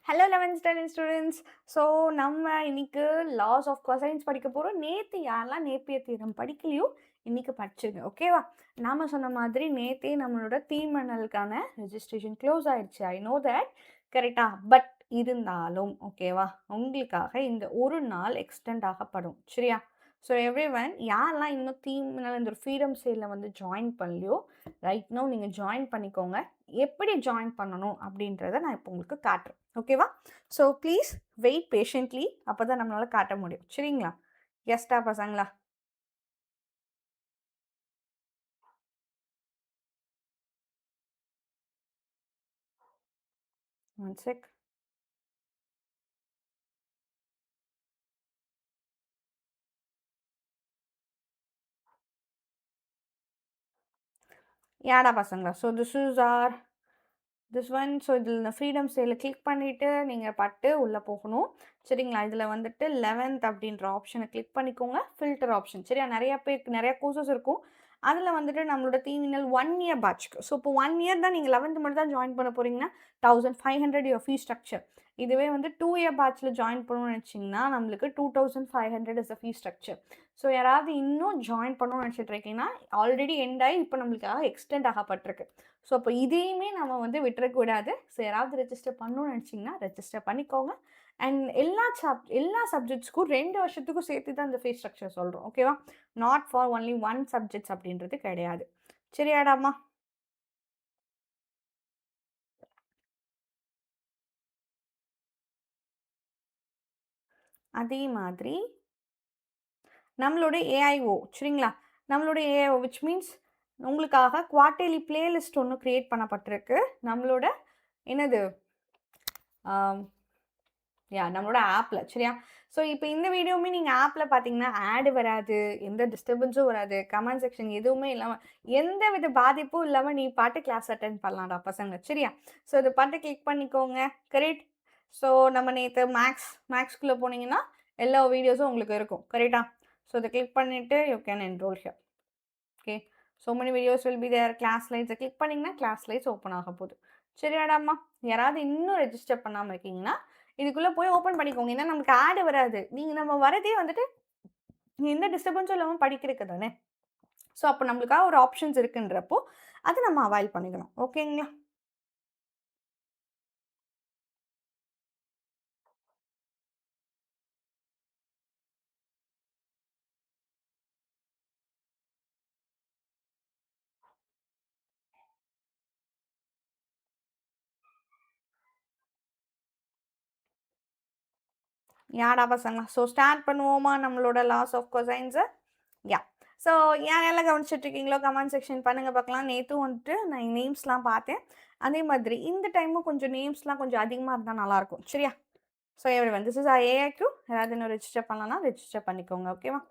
Hello 11th standard students. So நம்ம இன்னைக்கு loss of cosines படிக்க போகிறோம். நேற்று யாரெல்லாம் நேப்பியர் தியரம் படிக்கலையோ இன்னைக்கு படிச்சிருங்க, ஓகேவா? நாம சொன்ன மாதிரி நேற்றே நம்மளோட தீமணலுக்கான ரெஜிஸ்ட்ரேஷன் க்ளோஸ் ஆயிடுச்சு. ஐ நோ தட், கரெக்டா? பட் இருந்தாலும் ஓகேவா, உங்களுக்காக இந்த ஒரு நாள் எக்ஸ்டெண்ட் ஆகப்படும், சரியா? ஸோ எவ்ரி ஒன் யாரெல்லாம் இன்னும் தீமணல் இந்த ஒரு ஃப்ரீடம் சேலில் வந்து ஜாயின் பண்ணலையோ, ரைட் நோ நீங்கள் ஜாயின் பண்ணிக்கோங்க. எப்படி ஜாயின் பண்ணணும் அப்படின்றத நான் இப்போ உங்களுக்கு காட்டுறேன், ஓகேவா? ஸோ ப்ளீஸ் வெயிட் பேஷண்ட்லி, அப்போ தான் நம்மளால் காட்ட முடியும், சரிங்களா? எஸ்டா பசங்களா? One check. யாடா பசங்களா? So this is or this one. So இதில் இந்த ஃப்ரீடம் சேலை கிளிக் பண்ணிவிட்டு நீங்கள் பட்டு உள்ளே போகணும், சரிங்களா? இதில் வந்துட்டு 11th அப்படின்ற ஆப்ஷனை கிளிக் பண்ணிக்கோங்க. ஃபில்டர் ஆப்ஷன், சரியா? நிறையா பேருக்கு நிறையா கோர்சஸ் இருக்கும். அதில் வந்துட்டு நம்மளோட தீவினல் 1 இயர் பேட்ச்க்கு. ஸோ இப்போ 1 இயர் தான் நீங்கள் 11th மட்டும் தான் ஜாயின் பண்ண போகிறீங்கன்னா 1500 யுவர் ஃபீஸ் ஸ்ட்ரக்சர். இதுவே வந்து 2 இயர் பேட்ச்சில் ஜாயின் பண்ணணும்னு நினச்சிங்கன்னா நம்மளுக்கு 2500 is the fees structure. So யாராவது இன்னும் ஜாயின் பண்ணணும்னு நினச்சிட்டு இருக்கீங்கன்னா ஆல்ரெடி எண்ட் ஆகி இப்போ நம்மளுக்காக எக்ஸ்டெண்ட் ஆகப்பட்டிருக்கு. ஸோ அப்போ இதையுமே நம்ம வந்து விட்டுறக்க விடாது. ஸோ யாராவது ரெஜிஸ்டர் பண்ணணும்னு நினச்சிங்கன்னா ரெஜிஸ்டர் பண்ணிக்கோங்க. அண்ட் எல்லா சப்ஜெக்ட்ஸ்க்கும் 2 வருஷத்துக்கும் சேர்த்து தான் இந்த ஃபீஸ் ஸ்ட்ரக்சர் சொல்கிறோம், ஓகேவா? நாட் ஃபார் ஒன்லி 1 சப்ஜெக்ட்ஸ் அப்படின்றது கிடையாது, சரியாடாமா? அதே மாதிரி நம்மளோட ஏஐஓ, சரிங்களா? நம்மளோட ஏஐஓ விச் மீன்ஸ் உங்களுக்காக குவார்ட்டர்லி பிளேலிஸ்ட் ஒன்று க்ரியேட் பண்ணப்பட்டிருக்கு. நம்மளோட என்னது நம்மளோட ஆப்பில், சரியா? ஸோ இப்போ இந்த வீடியோவுமே நீங்கள் ஆப்பில் பார்த்தீங்கன்னா ஆடு வராது, எந்த டிஸ்டர்பன்ஸும் வராது, கமெண்ட் செக்ஷன் எதுவுமே இல்லாமல் எந்த வித பாதிப்பும் இல்லாமல் நீ பாட்டு கிளாஸ் அட்டென்ட் பண்ணலாம்டா பசங்க, சரியா? ஸோ இதை பாட்டு கிளிக் பண்ணிக்கோங்க, கரெக்ட்? ஸோ நம்ம நேற்று மேக்ஸ்குள்ளே போனீங்கன்னா எல்லா வீடியோஸும் உங்களுக்கு இருக்கும், கரெக்டா? ஸோ இதை கிளிக் பண்ணிவிட்டு you can enroll here, okay? So many videos will be there. Class லைட்ஸை கிளிக் பண்ணிங்கன்னா கிளாஸ் லைட்ஸ் ஓப்பன் ஆக போகுது, சரியாடாம்மா? யாராவது இன்னும் ரெஜிஸ்டர் பண்ணாமல் இருக்கீங்கன்னா இதுக்குள்ளே போய் ஓப்பன் பண்ணிக்கோங்க. ஏன்னா நமக்கு ஆடு வராது. நம்ம வரதே வந்துட்டு எந்த டிஸ்டர்பன்ஸும் இல்லாமல் படிக்கிறதுக்கு தானே. ஸோ அப்போ நம்மளுக்காக ஒரு ஆப்ஷன்ஸ் இருக்குன்றப்போ அதை நம்ம அவாய்ட் பண்ணிக்கணும், ஓகேங்களா? யாடா பசங்களா? ஸோ ஸ்டார்ட் பண்ணுவோமா நம்மளோட லாஸ் ஆஃப் கொசைன்ஸை? யா. ஸோ யாரெல்லாம் கவனிச்சுட்டு இருக்கீங்களோ கமெண்ட் செக்ஷன் பண்ணுங்கள் பார்க்கலாம். நேற்றும் வந்துட்டு நான் நேம்ஸ்லாம் பார்த்தேன். அதே மாதிரி இந்த டைமும் கொஞ்சம் நேம்ஸ்லாம் கொஞ்சம் அதிகமாக இருந்தால் நல்லாயிருக்கும், சரியா? So everyone, this is AIQ. யாராவது இன்னும் ரெஜிஸ்டர் பண்ணலாம்னா ரெஜிஸ்டர் பண்ணிக்கோங்க, ஓகேவா?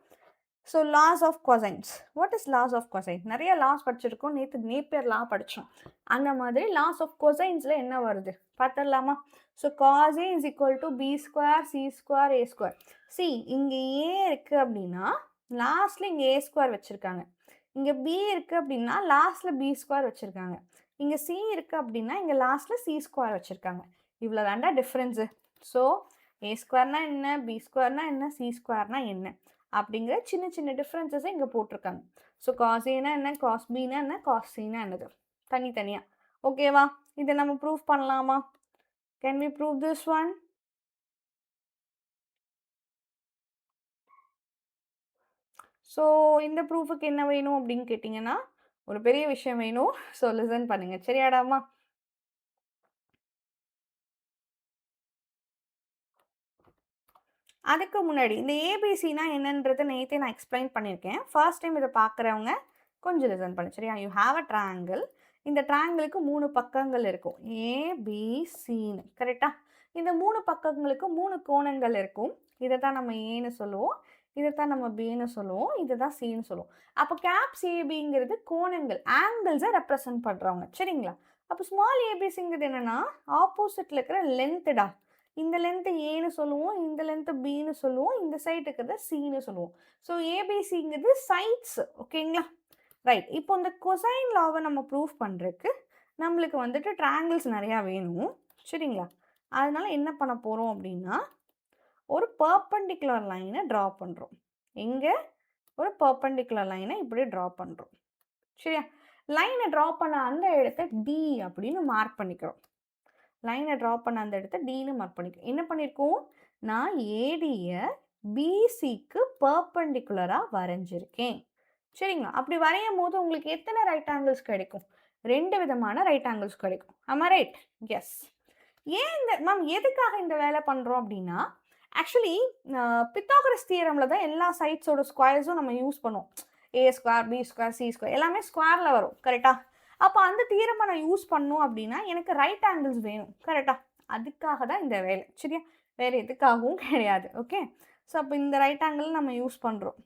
So laws of cosines. What is laws of cosine? நிறைய லாஸ் படிச்சிருக்கோம். நேற்று நேப்பியர் லா படித்தோம். அந்த மாதிரி லாஸ் ஆஃப் கொசைன்ஸில் என்ன வருது பார்த்துடலாமா? So cos A is equal to B square C square A square. C இங்கே ஏ இருக்குது அப்படின்னா லாஸ்ட்டில் இங்கே ஏ ஸ்கொயர் வச்சுருக்காங்க. இங்கே பி இருக்குது அப்படின்னா லாஸ்ட்டில் பி ஸ்கொயர் வச்சுருக்காங்க. இங்கே சி இருக்குது அப்படின்னா இங்கே லாஸ்ட்டில் சி ஸ்கொயர் வச்சுருக்காங்க. இவ்வளோ தாண்டா டிஃப்ரென்ஸு. ஸோ ஏ ஸ்கொயர்னா என்ன, பி ஸ்கொயர்னா என்ன, சி ஸ்கொயர்னா என்ன அப்படிங்கிற சின்ன சின்ன டிஃப்ரென்சஸை இங்கே போட்டிருக்காங்க. ஸோ காஸ் ஏனா என்ன, காஸ் பினா என்ன, காஸ் சினா என்னது தனித்தனியாக, ஓகேவா? இதை நம்ம ப்ரூவ் பண்ணலாமா? Can we prove this one? So இந்த ப்ரூஃபுக்கு என்ன வேணும் அப்படின்னு கேட்டிங்கன்னா ஒரு பெரிய விஷயம் வேணும். ஸோ லிசன் பண்ணுங்க, சரியாடாமா? அதுக்கு முன்னாடி இந்த ஏபிசினா என்னன்றதை நேற்றே நான் எக்ஸ்பிளைன் பண்ணியிருக்கேன். ஃபர்ஸ்ட் டைம் இதை பார்க்குறவங்க கொஞ்சம் லிசன் பண்ணு, சரியா? You have a triangle. இந்த ட்ரையாங்கிளுக்கு 3 பக்கங்கள் இருக்கும், ஏபிசின்னு, கரெக்டாக? இந்த 3 பக்கங்களுக்கு 3 கோணங்கள் இருக்கும். இதை தான் நம்ம ஏன்னு சொல்லுவோம், இதை தான் நம்ம பின்னு சொல்லுவோம், இதை தான் சின்னு சொல்லுவோம். அப்போ கேப் சிபிங்கிறது கோணங்கள், ஆங்கிள்ஸை ரெப்ரசன்ட் பண்ணுறவங்க, சரிங்களா? அப்போ ஸ்மால் ஏபிசிங்கிறது என்னென்னா ஆப்போசிட்டில் இருக்கிற லென்த்துடா. இந்த லென்த்து ஏன்னு சொல்லுவோம், இந்த லென்த்து பின்னு சொல்லுவோம், இந்த சைடு இருக்கிறத சின்னு சொல்லுவோம். ஸோ ஏபிசிங்கிறது சைட்ஸ், ஓகேங்களா? ரைட். இப்போ இந்த கொசைன் லாவை நம்ம ப்ரூஃப் பண்ணுறதுக்கு நம்மளுக்கு வந்துட்டு ட்ரையாங்கிள்ஸ் நிறையா வேணும், சரிங்களா? அதனால என்ன பண்ண போகிறோம் அப்படின்னா ஒரு பர்பண்டிகுலர் லைனை ட்ரா பண்ணுறோம். எங்கே? ஒரு பர்பண்டிகுலர் லைனை இப்படி ட்ரா பண்ணுறோம். சரியா? லைனை ட்ரா பண்ண அந்த இடத்த டி அப்படின்னு மார்க் பண்ணிக்கிறோம். லைனை ட்ரா பண்ண அந்த இடத்த டின்னு மார்க் பண்ணிக்கிறோம். என்ன பண்ணியிருக்கோம்? நான் ஏடியை பிசிக்கு பர்பண்டிகுலராக வரைஞ்சிருக்கேன். சரிங்களா? அப்படி வரையும் போது உங்களுக்கு எத்தனை ரைட் ஆங்கிள்ஸ் கிடைக்கும்? 2 விதமான ரைட் ஆங்கிள்ஸ் கிடைக்கும். ஆமா ரைட்? எஸ். ஏன் இந்த மேம் எதுக்காக இந்த வேலை பண்ணுறோம் அப்படின்னா, ஆக்சுவலி பித்தாகரஸ் தியரமில் தான் எல்லா சைட்ஸோட ஸ்கொயர்ஸும் நம்ம யூஸ் பண்ணுவோம். A square, B square, C square எல்லாமே ஸ்கொயரில் வரும். கரெக்டாக? அப்போ அந்த தியரமை நான் யூஸ் பண்ணணும் அப்படின்னா எனக்கு ரைட் ஆங்கிள்ஸ் வேணும். கரெக்டாக? அதுக்காக தான் இந்த வேலை. சரியா? வேறு எதுக்காகவும் கிடையாது. ஓகே? ஸோ அப்போ இந்த ரைட் ஆங்கிள் நம்ம யூஸ் பண்ணுறோம்.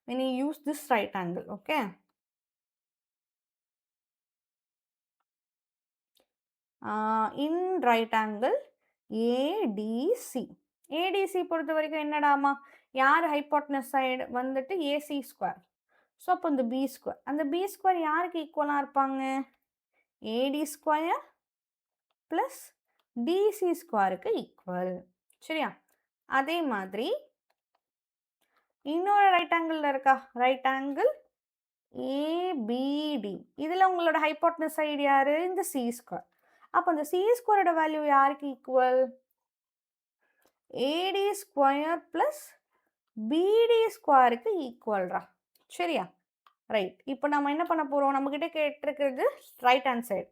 when you use this right angle, okay? In right angle ADC. ADC பொறுத்த வரைக்கும் என்னடாமா? யார் ஹைப்போட்டனஸ் சைடு வந்துட்டு AC ஸ்கொயர். ஸோ அப்போ இந்த B ஸ்கொயர். அந்த B ஸ்கொயர் யாருக்கு ஈக்குவலாக இருப்பாங்க? AD ஸ்கொயர் ப்ளஸ் DC ஸ்கொயருக்கு ஈக்குவல். சரியா? அதே மாதிரி இன்னொரு ரைட் ஆங்கிளில் இருக்கா? Right angle ABD. இதில் உங்களோட ஹைப்போட்டனஸ் சைடு யார்? இந்த C ஸ்கொயர். அப்போ அந்த C ஸ்கொயரோட வேல்யூ யாருக்கு equal? AD square plus BD ஸ்கொயருக்கு ஈக்குவல்ரா. சரியா? ரைட். இப்போ நம்ம என்ன பண்ண போகிறோம்? நம்மக்கிட்ட கேட்டிருக்கிறது right hand side.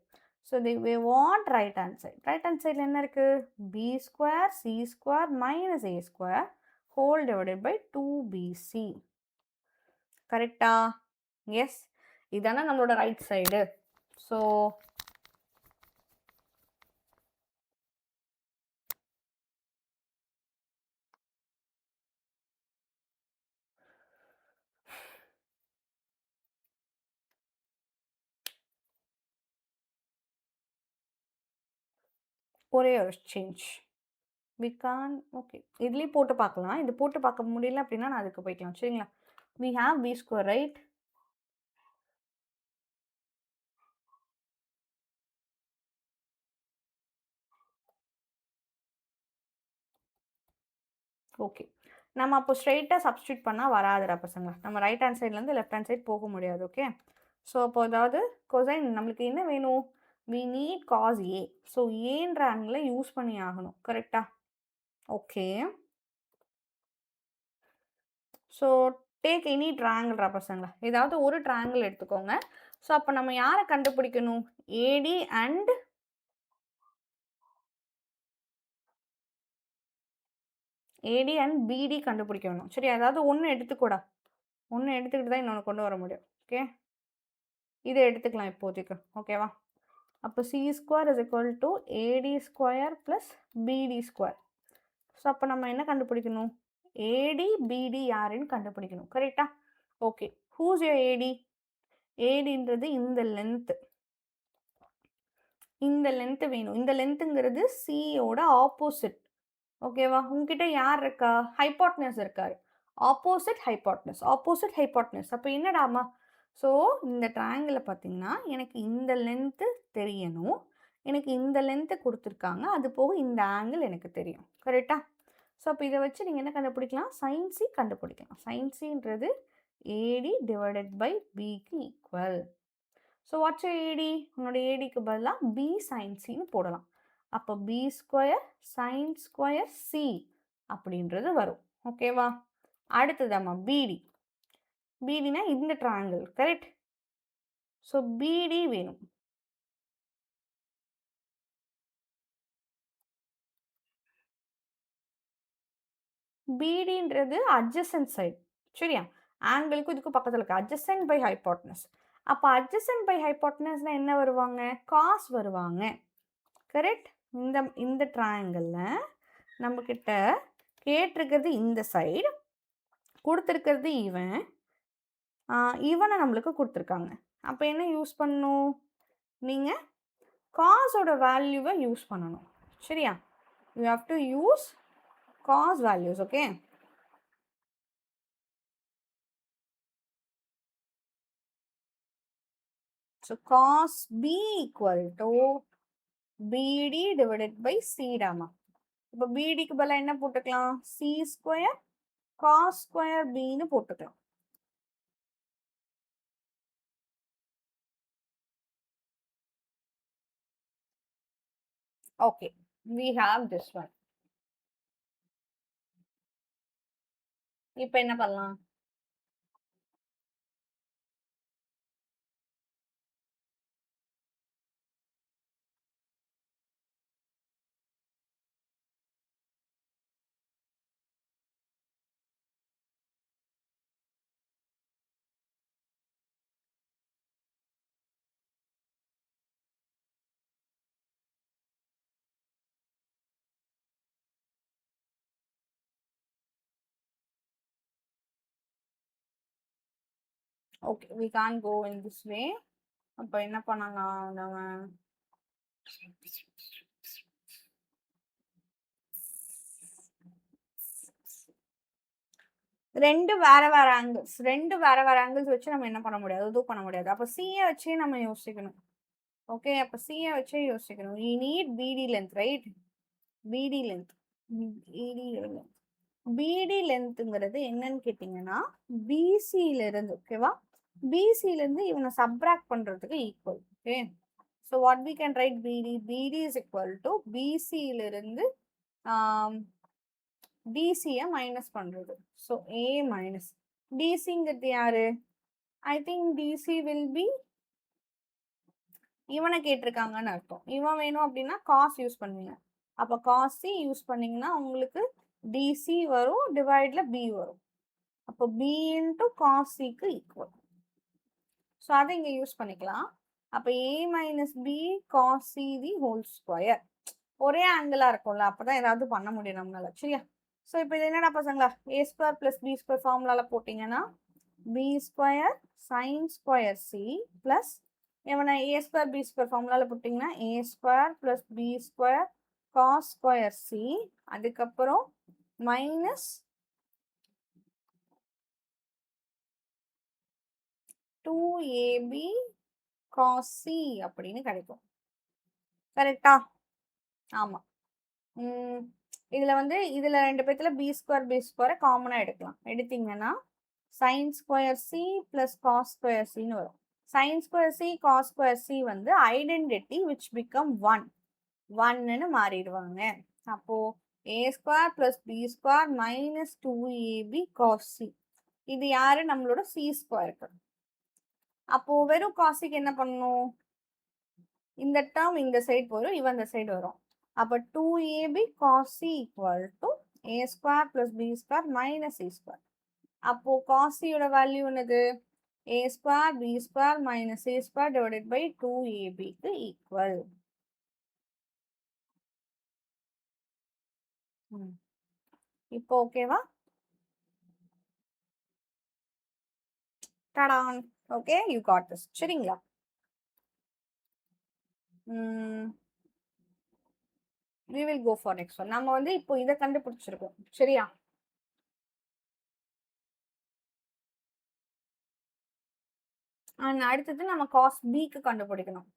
So we want right hand side. Right hand சைடில் என்ன இருக்குது? B square C square minus A square whole divided by 2BC. கரெக்டா? எஸ். இதானே நம்மளோட ரைட் சைடு. ஸோ ஒரே ஒரு சேஞ்ச் வி கான். ஓகே, இதுலேயும் போட்டு பார்க்கலாம். இது போட்டு பார்க்க முடியல அப்படின்னா நான் அதுக்கு போய்க்கலாம். சரிங்களா? We have B square right. Okay, நம்ம அப்போ ஸ்ட்ரெயிட்டாக சப்ஸ்டியூட் பண்ணால் வராதுடா பசங்க. நம்ம ரைட் ஹேண்ட் சைட்லேருந்து லெஃப்ட் ஹேண்ட் சைட் போக முடியாது. ஓகே, ஸோ அப்போ அதாவது கொசைன் நம்மளுக்கு என்ன வேணும்? We need cos A. So ஏன்ற ஆங்கிளை யூஸ் பண்ணி ஆகணும். கரெக்டா? ஓகே, ஸோ டேக் எனி ட்ராங்கிள்ரா பசங்களா. ஏதாவது ஒரு ட்ராங்கிள் எடுத்துக்கோங்க. ஸோ அப்போ நம்ம யாரை கண்டுபிடிக்கணும்? ஏடி அண்ட் பிடி கண்டுபிடிக்க வேணும். சரி, அதாவது ஒன்று எடுத்துக்கூடா. ஒன்று எடுத்துக்கிட்டு தான் இன்னொன்று கொண்டு வர முடியும். ஓகே, இதை எடுத்துக்கலாம் இப்போதைக்கு. ஓகேவா? அப்போ C square is equal to AD square plus BD square. So அப்போ நம்ம என்ன கண்டுபிடிக்கணும்? ஏடி பிடி யாருன்னு கண்டுபிடிக்கணும். கரெக்டா? Okay, who's your AD? ஏடின்றது இந்த லென்த்து. இந்த லென்த்து வேணும். இந்த லென்த்துங்கிறது சியோட ஆப்போசிட். ஓகேவா? உங்ககிட்ட யார் இருக்கா? ஹைப்போட்டனஸ் இருக்காரு. Opposite hypotenuse. Opposite hypotenuse. அப்போ என்னடாமா? ஸோ இந்த ட்ரையாங்கிளை பார்த்தீங்கன்னா எனக்கு இந்த லென்த்து தெரியணும். எனக்கு இந்த லென்த்து கொடுத்துருக்காங்க. அது போக இந்த ஆங்கிள் எனக்கு தெரியும். கரெக்டா? ஸோ அப்போ இதை வச்சு நீங்கள் என்ன கண்டுபிடிக்கலாம்? sin C கண்டுபிடிக்கலாம். sin Cன்றது ஏடி டிவைடட் பை பிக்கு ஈக்குவல். So what's AD? உன்னோட ஏடிக்கு பதிலாக பி sin Cன்னு போடலாம். அப்போ B square sine square C அப்படின்றது வரும். ஓகேவா? அடுத்ததாம்மா பிடி. பிடினா இந்த ட்ரையாங்கிள். கரெக்ட்? ஸோ பிடி வேணும். பிடின்றது அட்ஜசன்ட் சைடு. சரியா? ஆங்கிளுக்கும் இதுக்கும் பக்கத்தில் இருக்கு. Adjacent by hypotenuse. அப்போ அட்ஜசன்ட் பை ஹைப்போட்டனஸ்னால் என்ன வருவாங்க? காஸ் வருவாங்க. கரெக்ட்? இந்த ட்ரையாங்கிளில் நம்மக்கிட்ட கேட்டிருக்கிறது இந்த சைடு, கொடுத்துருக்கிறது இவனை நம்மளுக்கு கொடுத்துருக்காங்க. அப்போ என்ன யூஸ் பண்ணணும்? நீங்கள் காஸோட வேல்யூவை யூஸ் பண்ணணும். சரியா? You have to use cos values. Okay, so cos B equal to BD divided by சிடாமா. இப்போ பிடிக்கு பதிலாக என்ன போட்டுக்கலாம்? சி ஸ்கொயர் காஸ் ஸ்கொயர் பின்னு போட்டுக்கலாம். Okay, we have this one. இப்போ என்ன பண்ணலாம்? Okay, we can't go in this way. அப்போ என்ன பண்ணலாம் நம்ம? ரெண்டு வேற வேற ஆங்கிள்ஸ் வச்சு நம்ம என்ன பண்ண முடியாது? எதுவும் பண்ண முடியாது. அப்போ சிஏ வச்சே நம்ம யோசிக்கணும். ஓகே, அப்போ சிஏ வச்சே யோசிக்கணும். we need BD length, right? BD length. BD லென்த்ங்கிறது என்னன்னு கேட்டிங்கன்னா பிசியில இருந்து, ஓகேவா? பிசியில இருந்து இவனை சப்ராக்ட் பண்றதுக்கு equal. Okay, so what we can write BD? BD is equal to பிசியில இருந்து டிசியை மைனஸ் பண்றது. ஸோ ஏ மைனஸ் டிசிங்கிறது யாரு? I think DC will be, இவனை கேட்டிருக்காங்கன்னு அர்த்தம். இவன் வேணும் அப்படின்னா காஸ் யூஸ் பண்ணுவீங்க. அப்போ காஸ் சி யூஸ் பண்ணீங்கன்னா உங்களுக்கு டிசி வரும், டிவைட்ல பி வரும். அப்போ பி இன்டு காஸ் சிக்கு ஈக்குவல். ஸோ அதை இங்கே யூஸ் பண்ணிக்கலாம். அப்போ A minus B cos C the whole square. ஒரே ஆங்கிளாக இருக்கும்ல, அப்போ தான் ஏதாவது பண்ண முடியும் நம்மளால. சரியா? ஸோ இப்போ இது என்னடா பசங்களா? A square plus B square ஃபார்முலால போட்டிங்கன்னா B square sine square C plus இவனை ஏ ஸ்கொயர் பி ஸ்கொயர் ஃபார்முலால போட்டிங்கன்னா A square plus B square cos square C, அதுக்கப்புறம் மைனஸ் 2ab cos c அப்படின்னு கிடைக்கும். கரெக்டா? ஆமா. இதுல வந்து இதுல ரெண்டு பேத்துல பி ஸ்கொயர் காமனா எடுக்கலாம். எடுத்தீங்கன்னா sine square C plus cos square சின்னு வரும். Sine square C cos square C வந்து ஐடென்டிட்டி விச் பிகம் 1ன்னு மாறிடுவாங்க. அப்போ A square plus B square minus 2ab cos c. இது யாரு? நம்மளோட சி ஸ்கொயருக்கு. அப்போ வெறும் காசிக்கு என்ன பண்ணணும்? இந்த டேர்ம் இந்த சைடு வரும், இவன் இந்த சைடு வரும். அப்போ 2ab cos c equal to a square plus b square minus c square. அப்போ cos c யோட வேல்யூ என்னது? a square b square minus c square divided by 2abக்கு ஈக்குவல். இப்போ ஓகேவா? டடான். Okay, you got this. சரிங்களா? we will go for next one. நம்ம வந்து இப்போ இதை கண்டுபிடிச்சிருக்கோம். சரியா? அடுத்தது நம்ம காஸ் பிக்கு கண்டுபிடிக்கணும்.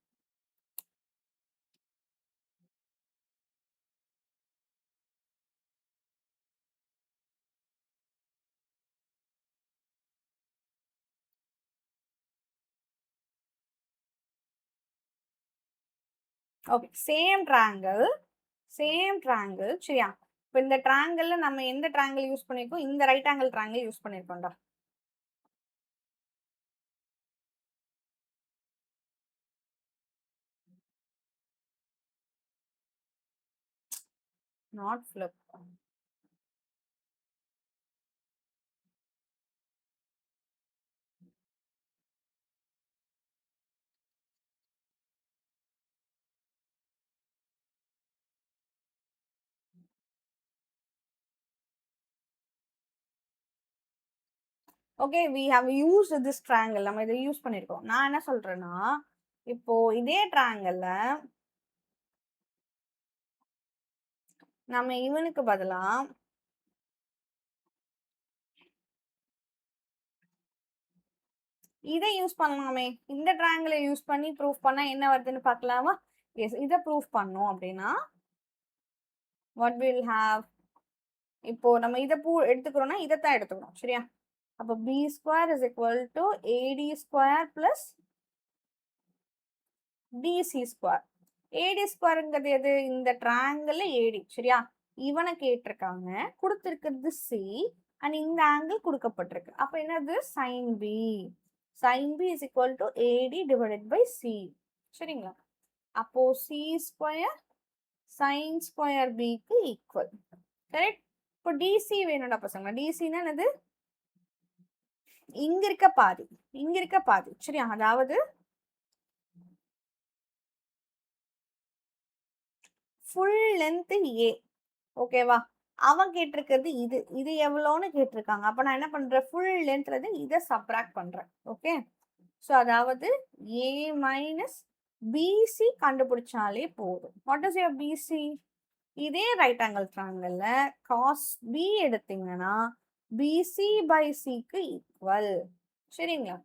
ஓகே, சேம் ட்ராங்கிள் சரியா? இப்போ இந்த ட்ராங்கிள்ல நம்ம எந்த ட்ராங்கிள் யூஸ் பண்ணிருக்கோம்? இந்த ரைட் ஆங்கிள் ட்ராங்கிள் யூஸ் பண்ணிருக்கோம்டா. Not flip. Okay, we have used this triangle. நம்ம இதை யூஸ் பண்ணிருக்கோம். நான் என்ன சொல்றேன்னா, இப்போ இதே ட்ராங்கிள்ல நம்ம இவனுக்கு பதிலா இதை யூஸ் பண்ணலாமே. இந்த ட்ராங்கிளை யூஸ் பண்ணி ப்ரூஃப் பண்ணா என்ன வருதுன்னு பார்க்கலாமா? எஸ், இதை ப்ரூஃப் பண்ணோம் அப்படின்னா what will have, இப்போ நம்ம இதை எடுத்துக்கிறோம்னா இதைத்தான் எடுத்துக்கணும் சரியா. அப்போ B square is equal to AD square plus DC square. AD ஸ்கொயருங்கிறது எது? இந்த ட்ரையாங்கிள் ஏடி சரியா. இவனை கேட்டிருக்காங்க, கொடுத்துருக்கிறது சி, அண்ட் இந்த ஆங்கிள் கொடுக்கப்பட்டிருக்கு. அப்போ என்னது? Sine B. Sine B is equal to AD divided by C சரிங்களா. அப்போ சி ஸ்கொயர் சைன் ஸ்கொயர் பிக்கு ஈக்குவல். கரெக்ட். இப்போ டிசி வேணும்டா பசங்க. டிசின்னா என்னது? இங்க இருக்க பாதி, இங்க இருக்க பாதி சரியா. அதாவது ஃபுல் லென்த் ஏ ஓகேவா. அவன் கேட்டிருக்கிறது இது, இது எவ்வளோன்னு கேட்டிருக்காங்க. அப்ப நான் என்ன பண்றேன்? ஃபுல் லென்த்ல இதை சப்ராக்ட் பண்றேன். ஓகே. ஸோ அதாவது ஏ மைனஸ் பிசி கண்டுபிடிச்சாலே போதும். What is your BC? இதே ரைட் ஆங்கிள் ட்ரையாங்கிள்ல காஸ் பி எடுத்தீங்கன்னா பிசி பை சிக்கு ஈக்குவல் சரிங்களா.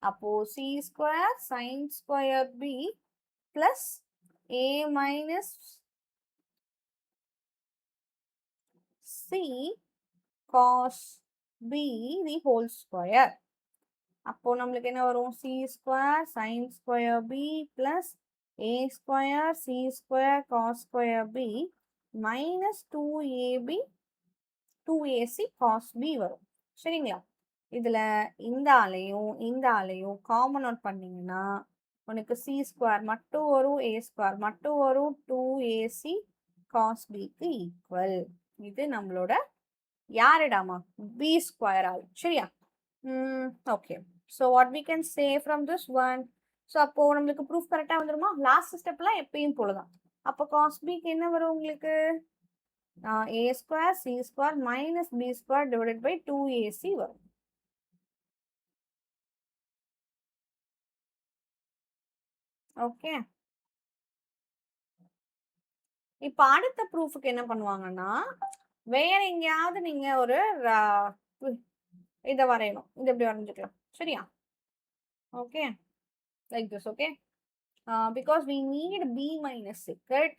அப்போ C square sine square B plus A minus C cos B the whole square. அப்போ நம்மளுக்கு என்ன வரும்? C square sine square B plus A square C square cos square B minus 2ab 2ac cos B வரும் சரிங்களா. இதுல இந்த ஆளையும் common out பண்ணீங்கன்னா உனக்கு சி ஸ்கொயர் மட்டும் வரும், ஏ ஸ்கொயர் மட்டும் வரும், 2ac காஸ் பிக்கு ஈக்குவல். இது நம்மளோட யாருடாமா? பி ஸ்கொயர் ஆள் சரியா. Okay. So what we can say from this one? So அப்போ நம்மளுக்கு ப்ரூஃப் கரெக்டாக வந்துருமா? லாஸ்ட் ஸ்டெப்லாம் எப்பயும் போலதான். அப்போ காஸ் பிக்கு என்ன வரும் உங்களுக்கு? A square C square minus B square divided by 2ac வரும். ஓகே. இப்போ அடுத்த ப்ரூஃபுக்கு என்ன பண்ணுவாங்கன்னா, வேற எங்கேயாவது நீங்க ஒரு இதை வரையணும். இது எப்படி வரைஞ்சிக்கலாம் சரியா. Okay, like this. Okay, because we need b minus c, correct?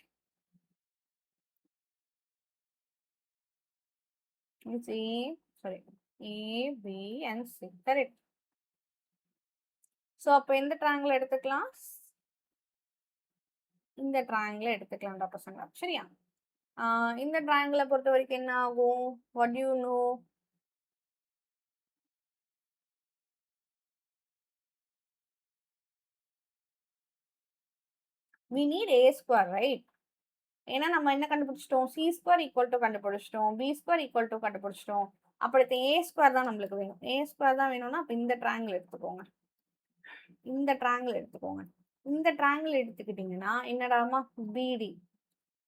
It's a, sorry, a b and c, correct? so அப்ப இந்த ட்ரையாங்கிள் எடுத்துக்கலாம், இந்த ட்ரையாங்கிள் எடுத்துக்கலாம்டா பசங்க சரியா. இந்த ட்ரையாங்கிளை பொறுத்த வரைக்கும் என்ன ஆகும்? what do you know? we need a square, right? ஏன்னா நம்ம என்ன கண்டுபிடிச்சிட்டோம்? சி ஸ்கொயர் ஈக்குவல் டு கண்டுபிடிச்சிட்டோம், பி ஸ்கொயர் ஈக்குவல் டு கண்டுபிடிச்சிட்டோம். அப்படி ஏ ஸ்கொயர் தான் நம்மளுக்கு வேணும். ஏ ஸ்கொயர் தான் வேணும்னா அப்ப இந்த ட்ரையாங்கிள் எடுத்துக்கோங்க, இந்த ட்ரையாங்கிள் எடுத்துக்கோங்க. இந்த ட்ரையாங்கிள் எடுத்துக்கிட்டீங்கன்னா என்னடாமா? BD.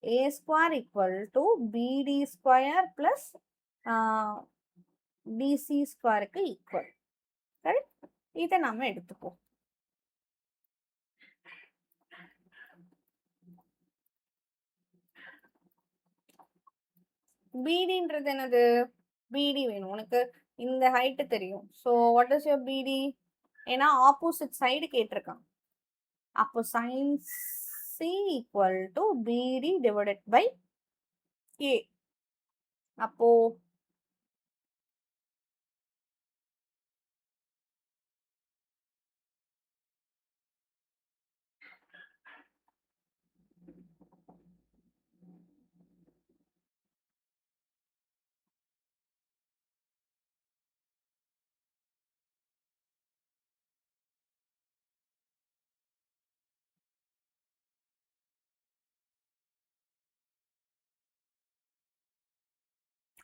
A square equal to BD square plus DC ஸ்கொயருக்கு ஈக்குவல். கரெக்ட். இதை நம்ம எடுத்துப்போம். பிடின்றது என்னது? பிடி வேணும் உனக்கு. இந்த ஹைட் தெரியும். ஸோ வாட் இஸ் யுவர் பிடி? ஏன்னா ஆப்போசிட் சைடு கேட்டிருக்கான். அப்போ sin c equal to BD divided by ஏ. அப்போ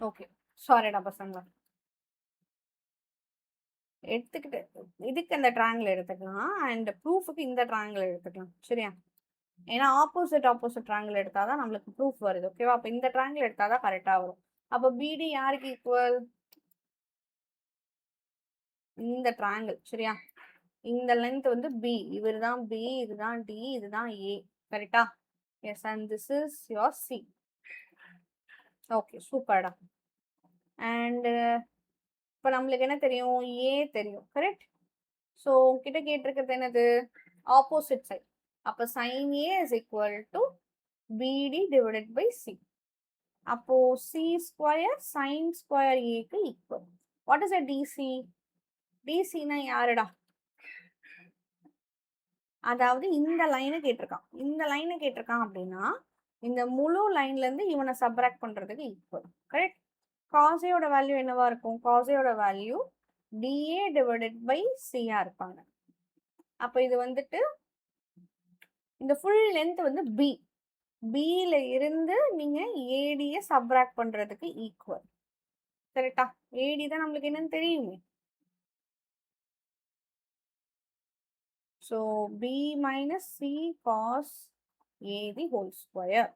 ஓகே, சாரிடா பசங்களா. எடுத்துக்கிட்டு இதுக்கு அந்த ட்ரையாங்கிள் எடுத்துக்கலாம், அண்ட் ப்ரூஃபுக்கு இந்த ட்ரையாங்கிள் எடுத்துக்கலாம் சரியா. ஏன்னா ஆப்போசிட் ட்ரையாங்கிள் எடுத்தாதான் நம்மளுக்கு ப்ரூஃப் வருது. ஓகேவா. அப்போ இந்த ட்ரையாங்கிள் எடுத்தாதான் கரெக்டா வரும். அப்போ பிடி யாருக்கு ஈக்குவல்? இந்த ட்ரையாங்கிள் சரியா. இந்த லென்த் வந்து பி, இவர் தான் பி, இதுதான் டி, இதுதான் ஏ. கரெக்டா. Yes, and this is your C. Okay, சூப்பர்டா. அண்ட் இப்போ நம்மளுக்கு என்ன தெரியும்? ஏ தெரியும். கரெக்ட். ஸோ உங்ககிட்ட கேட்டிருக்கிறது என்னது? Opposite side. அப்போ sin A is equal to BD divided by C. அப்போ C square sin square A க்கு equal. What is a DC? DC னா யாருடா? அதாவது இந்த லைனை கேட்டிருக்கான். இந்த லைனை கேட்டிருக்கான் அப்படின்னா இந்த முழு லைன்ல இருந்து இவனை சப்ராக்ட் பண்றதுக்கு ஈக்குவல். கரெக்ட்? cos A யோட வேல்யூ என்னவா இருக்கும்? cos A யோட value DA divided by C ஆ இருப்பாங்க. அப்போ இது வந்துட்டு இந்த ஃபுல் லென்த் வந்து B. Bல இருந்து நீங்க AD சப்ராக்ட் பண்றதுக்கு ஈக்குவல். கரெக்டா? AD தான் நம்மளுக்கு என்னன்னு தெரியுமே. So B minus C cos A the whole square.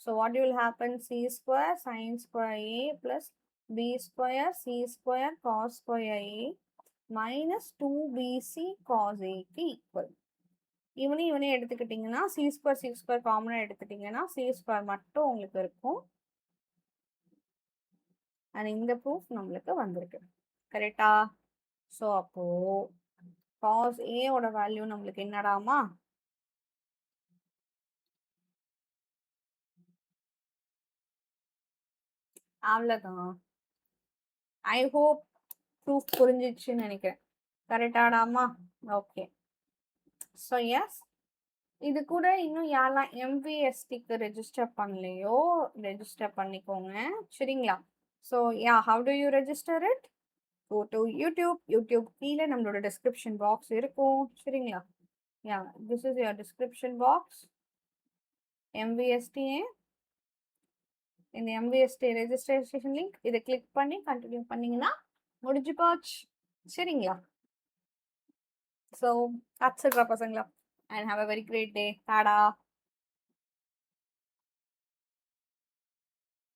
So what will happen? C square sin square A plus B square C square cos square A minus 2BC cos A க்கு equal. இவனே எடுத்துக்கிட்டிங்கன்னா C square காமனாக எடுத்துட்டிங்கன்னா C square மட்டும் உங்களுக்கு இருக்கும். And இந்த proof நம்மளுக்கு வந்திருக்கு. கரெக்டா? ஸோ அப்போ cos A ஓட வேல்யூ நம்மளுக்கு என்னடாமா? அவ்வளோதான். ஐ ஹோப் ப்ரூஃப் புரிஞ்சிச்சுன்னு நினைக்கிறேன். கரெக்டாடாமா? ஓகே. ஸோ எஸ், இது கூட இன்னும் யாரெல்லாம் MVSTக்கு ரெஜிஸ்டர் பண்ணலையோ ரெஜிஸ்டர் பண்ணிக்கோங்க. சரிங்களா? So yeah, how do you register it? Go to YouTube கீழே நம்மளோட டிஸ்கிரிப்ஷன் பாக்ஸ் இருக்கும். சரிங்களா? Yeah, this is your description box. MVST இந்த MVST ரெஜிஸ்ட்ரேஷன் லிங்க் இதை கிளிக் பண்ணி கண்டினியூ பண்ணீங்கன்னா முடிஞ்சு போச்சு. சரிங்களா? ஸோ that's it பசங்களா, and have a very great day. Tata.